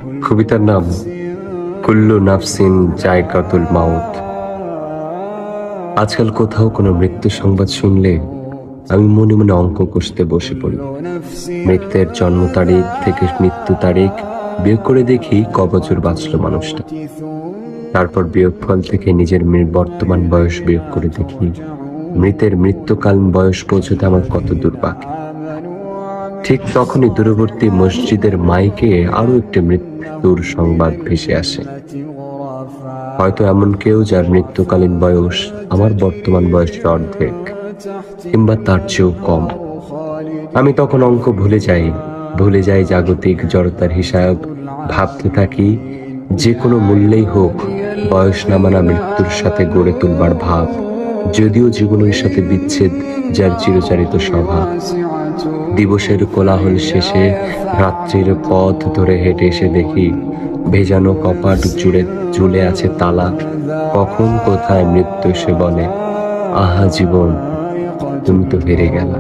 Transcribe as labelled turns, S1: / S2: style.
S1: কবিতার নাম কুল্লু নাফসিন জায়কাতুল মাউত। আজকাল কোথাও কোনো মৃত্যু সংবাদ শুনলে আমি মনে মনে অঙ্ক কষতে বসে পড়ি। মৃত্যুর জন্ম তারিখ থেকে মৃত্যু তারিখ বিয়োগ করে দেখি ক বছর বাঁচল মানুষটা। তারপর বিয়োগফল থেকে নিজের বর্তমান বয়স বিয়োগ করে দেখি মৃতের মৃত্যুকালীন বয়স পৌঁছতে আমার কত দূর বাকি। ঠিক তখনই দূরবর্তী মসজিদের মাইকে আরো একটি মৃত্যুর সংবাদ ভেসে আসে। হয়তো এমন কেউ যার মৃত্যুকালীন বয়স আমার বর্তমান বয়সের অর্ধেক কিংবা তার চেয়েও কম। আমি তখন অঙ্ক ভুলে যাই জাগতিক জড়তার হিসাব। ভাবতে থাকি যে কোনো মূল্যেই হোক বয়স নামানা মৃত্যুর সাথে গড়ে তুলবার ভাব, যদিও জীবনের সাথে বিচ্ছেদ যার চিরচারিত স্বভাব। দিবসের কোলাহল শেষে রাত্রির পথ ধরে হেঁটে এসে দেখি ভেজানো কপাট জুড়ে ঝুলে আছে তালা। কখন কোথায় মৃত্যু এসে বলে, আহা জীবন, তুমি তো হেরে গেলা।